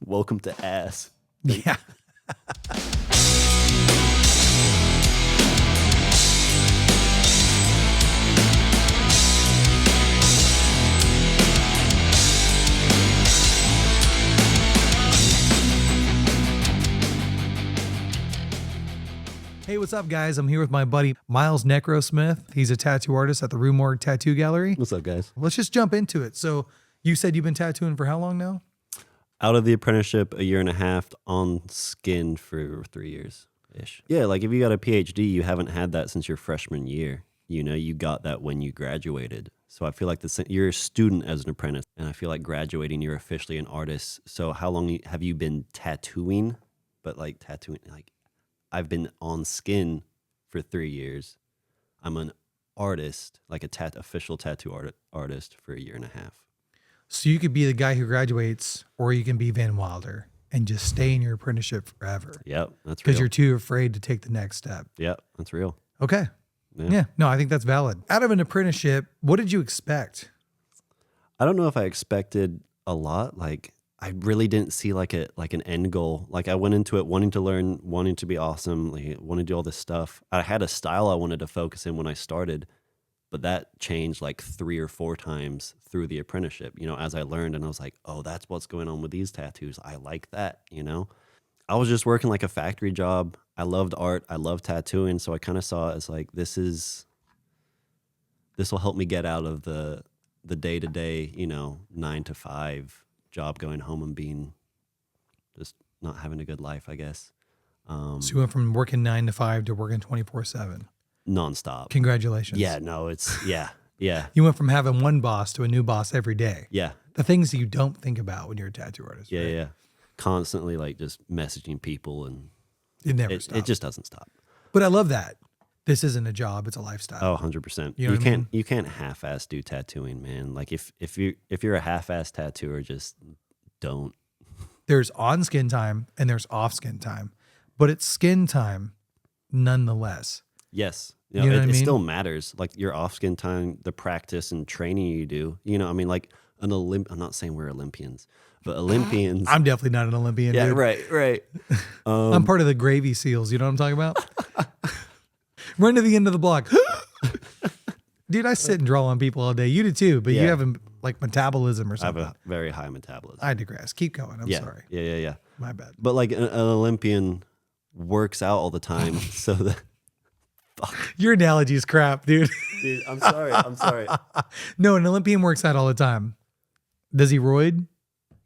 Welcome to A.S.S. Yeah. Hey, what's up, guys? I'm here with my buddy Miles NecroSmith. He's a tattoo artist at the Rue Morgue Tattoo Gallery. What's up, guys? Let's just jump into it. So you said you've been tattooing for how long now? Out of the apprenticeship, a year and a half, on skin for 3 years-ish. Yeah, like if you got a PhD, you haven't had that since your freshman year. You know, you got that when you graduated. So I feel like you're a student as an apprentice, and I feel like graduating, you're officially an artist. So how long have you been tattooing? But like tattooing, like I've been on skin for 3 years. I'm an artist, like official tattoo artist for a year and a half. So you could be the guy who graduates, or you can be Van Wilder and just stay in your apprenticeship forever. Yep, that's real. Because you're too afraid to take the next step. Yep, that's real. Okay. Yeah. No, I think that's valid. Out of an apprenticeship, what did you expect? I don't know if I expected a lot. Like I really didn't see like an end goal. Like I went into it wanting to learn, wanting to be awesome, like wanting to do all this stuff. I had a style I wanted to focus in when I started, but that changed like 3 or 4 times through the apprenticeship, you know, as I learned. And I was like, oh, that's what's going on with these tattoos. I like that, you know. I was just working like a factory job. I loved art. I loved tattooing. So I kind of saw it as like, this will help me get out of the day-to-day, you know, 9 to 5 job, going home and being just not having a good life, I guess. So you went from working 9 to 5 to working 24/7. Nonstop. Congratulations. Yeah, no, it's, yeah. You went from having one boss to a new boss every day. Yeah. The things that you don't think about when you're a tattoo artist. Yeah, right? yeah. Constantly like just messaging people, and It never stops. it just doesn't stop. But I love that. This isn't a job, it's a lifestyle. Oh, 100%. You know what I mean? You can't half-ass do tattooing, man. Like if you're a half-ass tattooer, just don't. There's on-skin time and there's off-skin time. But it's skin time nonetheless. Yes. You know what I it mean? still matters. Like your off-skin time, the practice and training you do. You know, I mean, like I'm not saying we're Olympians, but Olympians. I'm definitely not an Olympian, yeah, dude. right. I'm part of the Gravy Seals. You know what I'm talking about? Run to the end of the block. Dude, I sit and draw on people all day. You do too, but you Yeah. have like metabolism or I have something. a very high metabolism. I digress. Keep going. I'm sorry. Yeah. My bad. But like an Olympian works out all the time, so that. Your analogy is crap, dude. Dude, I'm sorry. No, an Olympian works out all the time. Does he roid?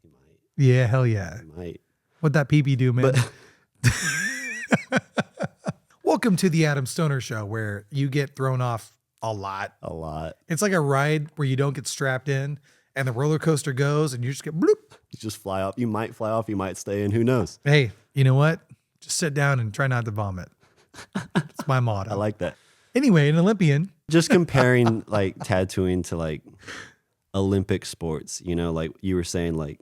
He might. Yeah, hell yeah. He might. What'd that pee-pee do, man? But Welcome to the Adam Stoner Show, where you get thrown off a lot. a lot. It's like a ride where you don't get strapped in and the roller coaster goes and you just get bloop. You just fly off. You might fly off. You might stay in. Who knows? Hey, you know what? Just sit down and try not to vomit. It's my motto. I like that. Anyway, an Olympian. Just comparing like tattooing to like Olympic sports, you know, like you were saying, like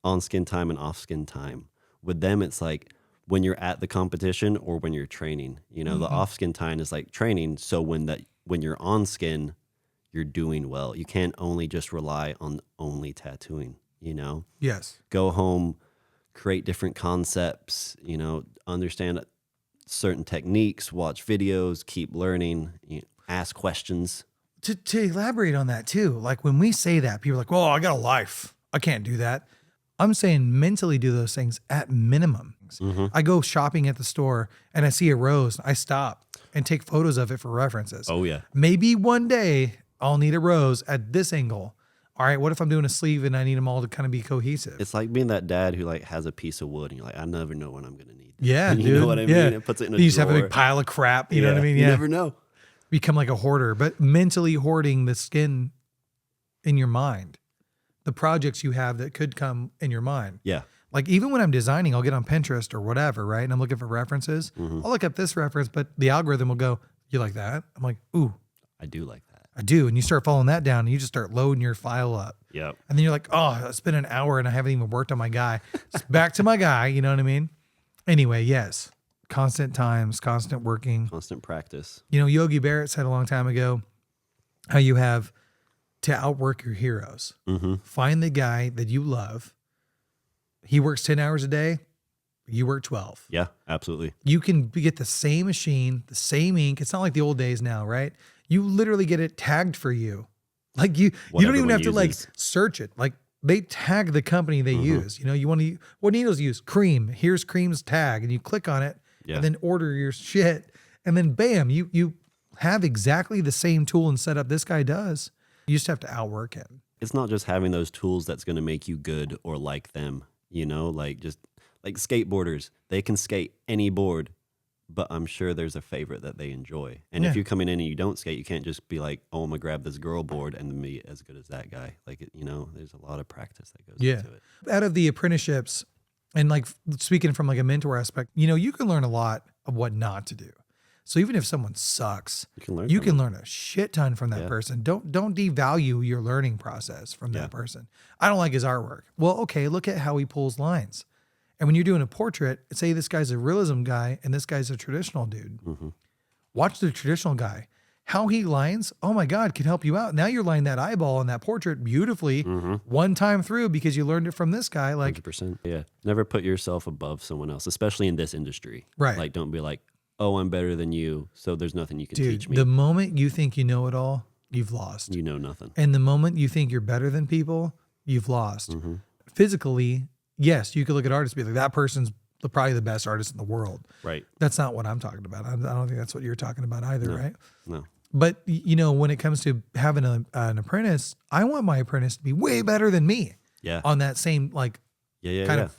on skin time and off skin time. With them, it's like when you're at the competition or when you're training. You know, the off skin time is like training. So when you're on skin, you're doing well. You can't only just rely on only tattooing, you know? Yes. Go home, create different concepts, you know, understand certain techniques, watch videos, keep learning, ask questions. To elaborate on that too, like when we say that, people are like, well, I got a life. I can't do that. I'm saying mentally do those things at minimum. I go shopping at the store and I see a rose. I stop and take photos of it for references. Oh, yeah. Maybe one day I'll need a rose at this angle. All right, what if I'm doing a sleeve and I need them all to kind of be cohesive? It's like being that dad who like has a piece of wood and you're like, I never know when I'm going to need it. Yeah, you dude. know what I mean? It puts it in a You just have a drawer. big pile of crap. You know what I mean? You Yeah. never know. Become like a hoarder, but mentally hoarding the skin in your mind, the projects you have that could come in your mind. Yeah. Like even when I'm designing, I'll get on Pinterest or whatever, right? And I'm looking for references. I'll look up this reference, but the algorithm will go, you like that? I'm like, ooh, I do like that. I do. And you start following that down and you just start loading your file up. Yep. And then you're like, oh, it's been an hour and I haven't even worked on my guy. It's back to my guy. You know what I mean? Anyway, yes. Constant times, constant working. Constant practice. You know, Yogi Berra said a long time ago how you have to outwork your heroes. Find the guy that you love He works 10 hours a day. You work 12. Yeah, absolutely. You can get the same machine, the same ink. It's not like the old days now, right? You literally get it tagged for you. Like you What don't even everyone have to like uses. search it. Like they tag the company they use. You know, you want to, what needles use? Cream. Here's Cream's tag. And you click on it Yeah. and then order your shit. And then bam, you have exactly the same tool and setup this guy does. You just have to outwork him. It's not just having those tools that's going to make you good or like them, you know, like just like skateboarders, they can skate any board, but I'm sure there's a favorite that they enjoy. And if Yeah. you're coming in and you don't skate, you can't just be like, oh, I'm going to grab this girl board and be as good as that guy. Like, you know, there's a lot of practice that goes into it. Out of the apprenticeships, and like speaking from like a mentor aspect, you know, you can learn a lot of what not to do. So even if someone sucks, You can learn. you from can it. learn a shit ton from that Yeah. person. Don't devalue your learning process from Yeah. that person. I don't like his artwork. Well, okay, look at how he pulls lines. And when you're doing a portrait, say this guy's a realism guy and this guy's a traditional dude. Watch the traditional guy. How he lines, oh my God, can help you out. Now you're lining that eyeball in that portrait beautifully one time through because you learned it from this guy. Like, 100%. Yeah. Never put yourself above someone else, especially in this industry. Right. Like, don't be like, oh, I'm better than you, so there's nothing you can dude, teach me. the moment you think you know it all, you've lost. You know nothing. And the moment you think you're better than people, you've lost. Physically, yes, you could look at artists and be like, that person's probably the best artist in the world. Right. That's not what I'm talking about. I don't think that's what you're talking about either, right? No. But, you know, when it comes to having an apprentice, I want my apprentice to be way better than me Yeah. on that same, like, Yeah. kind of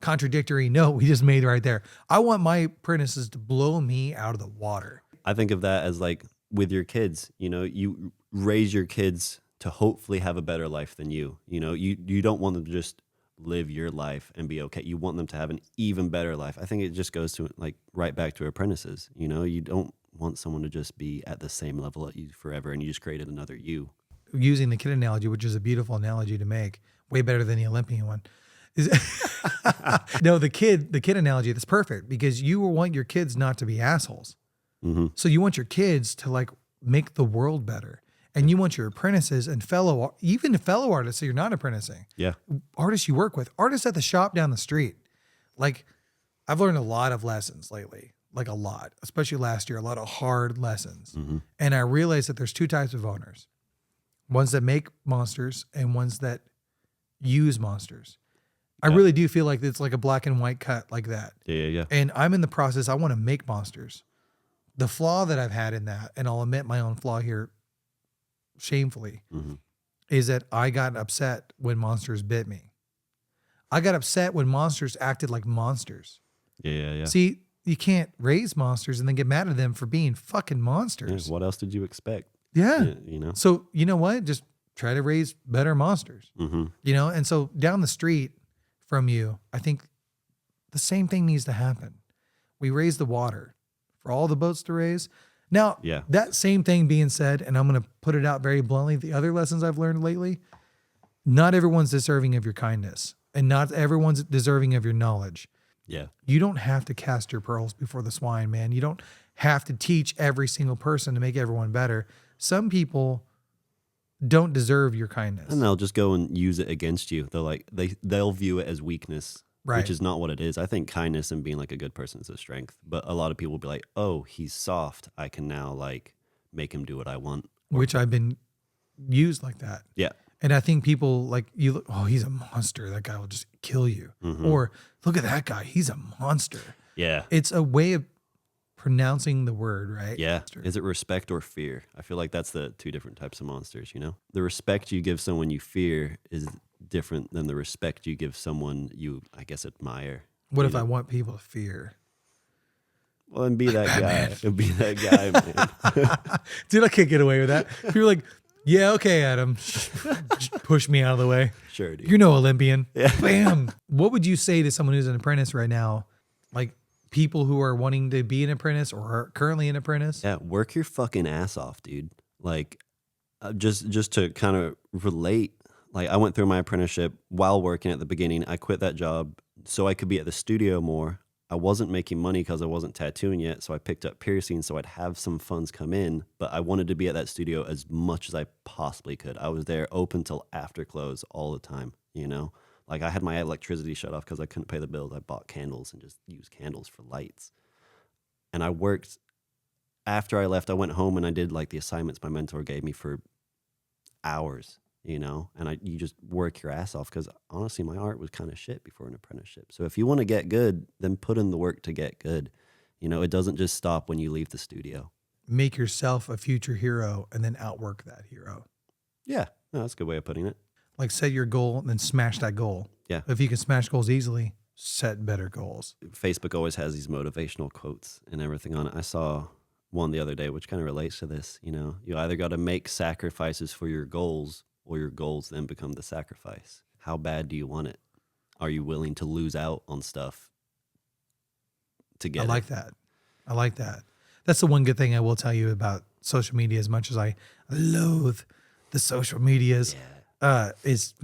contradictory note we just made right there. I want my apprentices to blow me out of the water. I think of that as like with your kids, you know, you raise your kids to hopefully have a better life than you. You know, you don't want them to just live your life and be okay. You want them to have an even better life. I think it just goes to like right back to apprentices. You know, you don't want someone to just be at the same level at you forever and you just created another you. Using the kid analogy, which is a beautiful analogy to make, way better than the Olympian one. No, the kid analogy, that's perfect because you want your kids not to be assholes. So you want your kids to like make the world better. And you want your apprentices and even fellow artists, so you're not apprenticing. Yeah. Artists you work with, artists at the shop down the street. Like, I've learned a lot of lessons lately, like a lot, especially last year, a lot of hard lessons. And I realized that there's two types of owners, ones that make monsters and ones that use monsters. I really do feel like it's like a black and white cut like that. Yeah. And I'm in the process, I want to make monsters. The flaw that I've had in that, and I'll admit my own flaw here shamefully, is that I got upset when monsters bit me. I got upset when monsters acted like monsters. Yeah. See, you can't raise monsters and then get mad at them for being fucking Yeah, monsters. what else did you expect? Yeah. You know? So, you know what? Just try to raise better monsters. You know, and so down the street from you, I think the same thing needs to happen. We raise the water for all the boats to raise. Now, Yeah. that same thing being said, and I'm going to put it out very bluntly, the other lessons I've learned lately, not everyone's deserving of your kindness and not everyone's deserving of your knowledge. Yeah. You don't have to cast your pearls before the swine, man. You don't have to teach every single person to make everyone better. Some people don't deserve your kindness. And they'll just go and use it against you. They'll view it as weakness, Right. which is not what it is. I think kindness and being like a good person is a strength. But a lot of people will be like, "Oh, he's soft. I can now like make him do what I want." Which I've been used like that. Yeah. And I think people like, you look, oh, he's a monster. That guy will just kill you. Or look at that guy. He's a monster. Yeah. It's a way of pronouncing the word, right? Yeah. Is it respect or fear? I feel like that's the two different types of monsters, you know? The respect you give someone you fear is different than the respect you give someone you, I guess, admire. What if I want people to fear? Well, and be that guy. Be that guy, man. Dude, I can't get away with that. People are like, yeah, okay, Adam. Just push me out of the way. Sure, dude. You're no Olympian. Yeah. Bam. What would you say to someone who's an apprentice right now? Like people who are wanting to be an apprentice or are currently an apprentice? Yeah, work your fucking ass off, dude. Like, just to kind of relate, like I went through my apprenticeship while working at the beginning. I quit that job so I could be at the studio more. I wasn't making money because I wasn't tattooing yet, so I picked up piercing so I'd have some funds come in, but I wanted to be at that studio as much as I possibly could. I was there open till after close all the time, you know? Like I had my electricity shut off because I couldn't pay the bills. I bought candles and just used candles for lights. And I worked, after I left, I went home and I did like the assignments my mentor gave me for hours, you know, and you just work your ass off because honestly, my art was kind of shit before an apprenticeship. So if you want to get good, then put in the work to get good. You know, it doesn't just stop when you leave the studio. Make yourself a future hero and then outwork that hero. Yeah, no, that's a good way of putting it. Like set your goal and then smash that goal. Yeah. If you can smash goals easily, set better goals. Facebook always has these motivational quotes and everything on it. I saw one the other day, which kind of relates to this. You know, you either got to make sacrifices for your goals or your goals then become the sacrifice. How bad do you want it? Are you willing to lose out on stuff to get it? I like that. That's the one good thing I will tell you about social media, as much as I loathe the social medias. Yeah. There's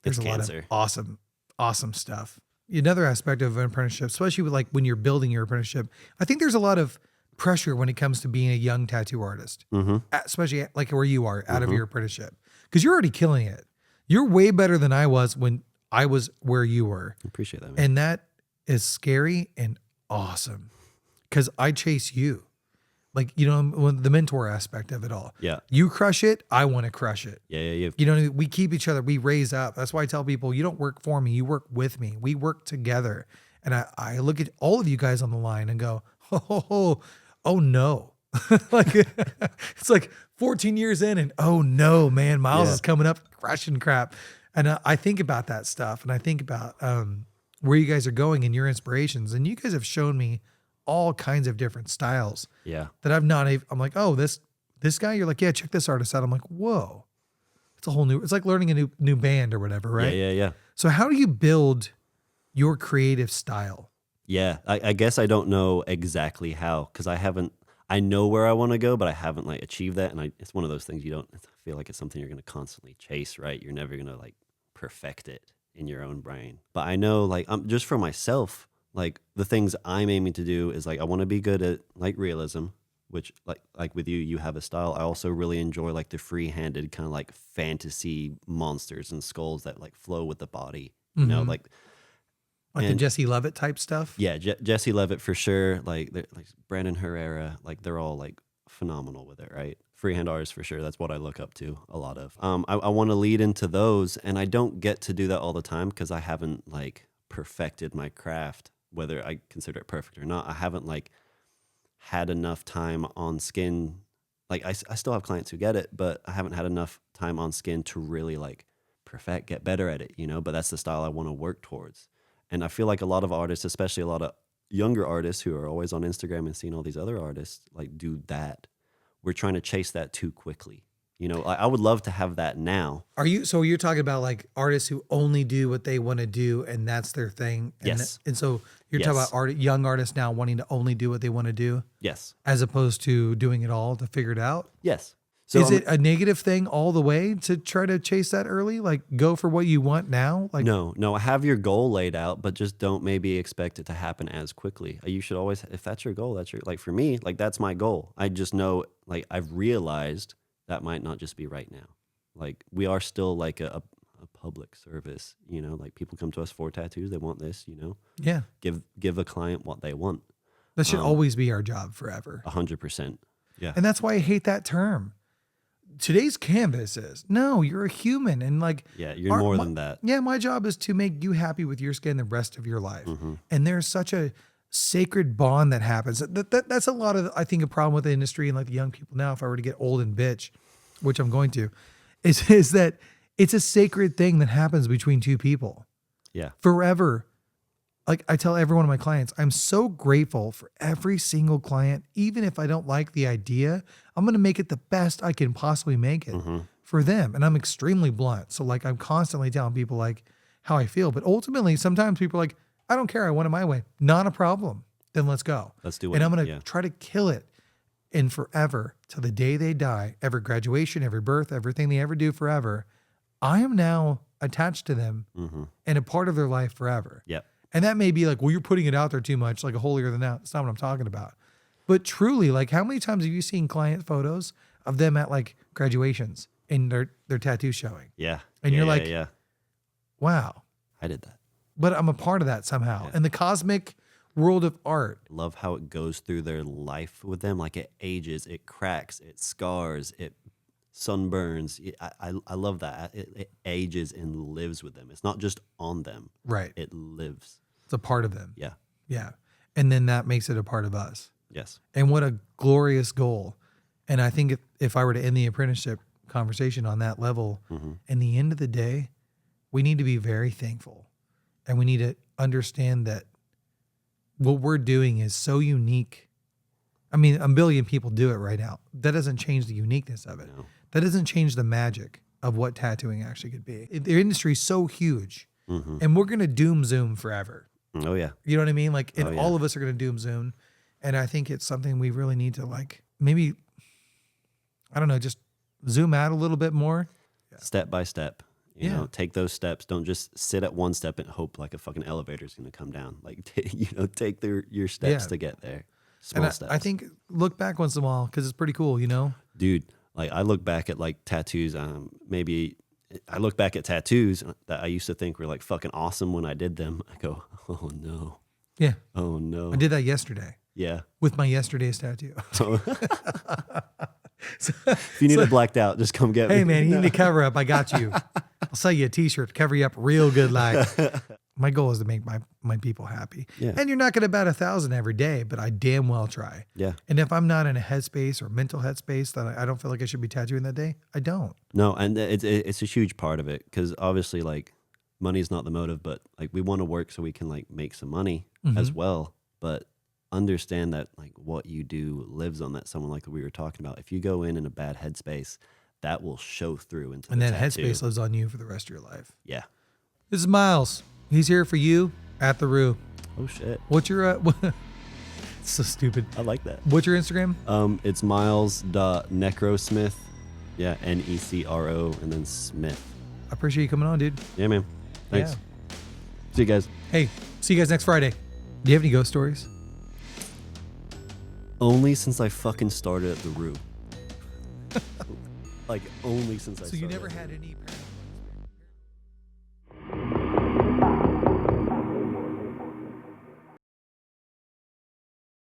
It's a lot cancer. of awesome stuff. Another aspect of an apprenticeship, especially with like when you're building your apprenticeship, I think there's a lot of pressure when it comes to being a young tattoo artist, especially like where you are out of your apprenticeship, because you're already killing it. You're way better than I was when I was where you were. Appreciate that, man. And that is scary and awesome because I chase you. Like, you know, the mentor aspect of it all. Yeah. You crush it, I want to crush it. Yeah. You know, we keep each other, we raise up. That's why I tell people, you don't work for me, you work with me. We work together. And I look at all of you guys on the line and go, oh no. Like, it's like 14 years in and oh no, man, Miles is coming up crushing crap. And I think about that stuff. And I think about where you guys are going and your inspirations. And you guys have shown me all kinds of different styles. Yeah. That I'm like, oh, this guy, you're like, yeah, check this artist out. I'm like, whoa, it's like learning a new band or whatever, right? Yeah. So how do you build your creative style? Yeah. I guess I don't know exactly how, because I know where I want to go, but I haven't like achieved that. And it's one of those things I feel like it's something you're going to constantly chase, right? You're never going to like perfect it in your own brain. But I know like just for myself, like the things I'm aiming to do is like, I want to be good at like realism, which like with you have a style. I also really enjoy like the free-handed kind of like fantasy monsters and skulls that like flow with the body, you know, like the Jesse Levitt type stuff. Yeah. Jesse Levitt for sure. Like Brandon Herrera, like they're all like phenomenal with it. Right. Freehand artists for sure. That's what I look up to a lot of. I want to lead into those, and I don't get to do that all the time because I haven't like perfected my craft. Whether I consider it perfect or not, I haven't like had enough time on skin. Like I still have clients who get it, but I haven't had enough time on skin to really like perfect, get better at it, you know, but that's the style I want to work towards. And I feel like a lot of artists, especially a lot of younger artists who are always on Instagram and seeing all these other artists like do that. We're trying to chase that too quickly. You know, I would love to have that now. So you're talking about like artists who only do what they want to do and that's their thing? And Yes. And so you're talking about young artists now wanting to only do what they want to do? Yes. As opposed to doing it all to figure it out? Yes. So is it a negative thing all the way to try to chase that early? Like go for what you want now? Like No, have your goal laid out, but just don't maybe expect it to happen as quickly. You should always, if that's your goal, like for me, like that's my goal. I just know, like I've realized that might not just be right now. Like we are still like a public service, you know, like people come to us for tattoos. They want this, you know, yeah, give a client what they want. That should always be our job forever. 100%. Yeah. And that's why I hate that term. Today's canvas is no, you're a human. And like, yeah, you're more than that. Yeah. My job is to make you happy with your skin the rest of your life. And there's such a sacred bond that happens. That's a lot of, I think, a problem with the industry and like the young people now, if I were to get old and bitch, which I'm going to, is that it's a sacred thing that happens between two people. Yeah. Forever. Like I tell every one of my clients, I'm so grateful for every single client. Even if I don't like the idea, I'm going to make it the best I can possibly make it for them. And I'm extremely blunt. So like I'm constantly telling people like how I feel. But ultimately, sometimes people are like, I don't care. I want it my way. Not a problem. Then let's go. Let's do it. And I'm going to try to kill it in forever till the day they die. Every graduation, every birth, everything they ever do forever. I am now attached to them and a part of their life forever. Yep. And that may be like, well, you're putting it out there too much, like a holier than thou. That's not what I'm talking about. But truly, like how many times have you seen client photos of them at like graduations and their tattoo showing? Yeah. And you're like, yeah. wow. I did that. but I'm a part of that somehow. And the cosmic world of art. Love how it goes through their life with them. Like it ages, it cracks, it scars, it sunburns. I love that. It ages and lives with them. It's not just on them. Right. It lives. It's a part of them. Yeah. Yeah. And then that makes it a part of us. Yes. And what a glorious goal. And I think if I were to end the apprenticeship conversation on that level, in the end of the day, we need to be very thankful. And we need to understand that what we're doing is so unique. I mean, a billion people do it right now. That doesn't change the uniqueness of it. No. That doesn't change the magic of what tattooing actually could be. The industry is so huge, and we're going to doom zoom forever. Oh, yeah. You know what I mean? Like, and Oh, yeah. all of us are going to doom zoom. And I think it's something we really need to, like, maybe, I don't know, just zoom out a little bit more. Step by step. You Yeah. know, take those steps. Don't just sit at one step and hope like a fucking elevator is going to come down. Like, take your steps Yeah. to get there. Small And steps. I think look back once in a while because it's pretty cool, you know? Dude, like I look back at like tattoos. Maybe I look back at tattoos that I used to think were like fucking awesome when I did them. I go, oh no. Yeah. Oh no. I did that yesterday Yeah. with my yesterday's tattoo. If you need it blacked out, just come get me. Hey, man, you need to cover up. I got you. I'll sell you a t-shirt to cover you up real good. Like, my goal is to make my people happy. Yeah. And you're not going to bat 1,000 every day, but I damn well try. Yeah. And if I'm not in a headspace or mental headspace that I don't feel like I should be tattooing that day, I don't. No, and it's a huge part of it because obviously like money is not the motive, but like we want to work so we can like make some money as well. But understand that like what you do lives on that someone like we were talking about. If you go in a bad headspace, that will show through into And the that tattoo. headspace lives on you for the rest of your life. Yeah. This is Miles. He's here for you at the Roo. Oh shit. What's your, it's so stupid. I like that. What's your Instagram? It's Miles.NecroSmith. Yeah, Necro and then Smith. I appreciate you coming on, dude. Yeah, man. Thanks. Yeah. See you guys. Hey, see you guys next Friday. Do you have any ghost stories? Only since I fucking started at the Roo. Like only since I So started. you never had any paranormal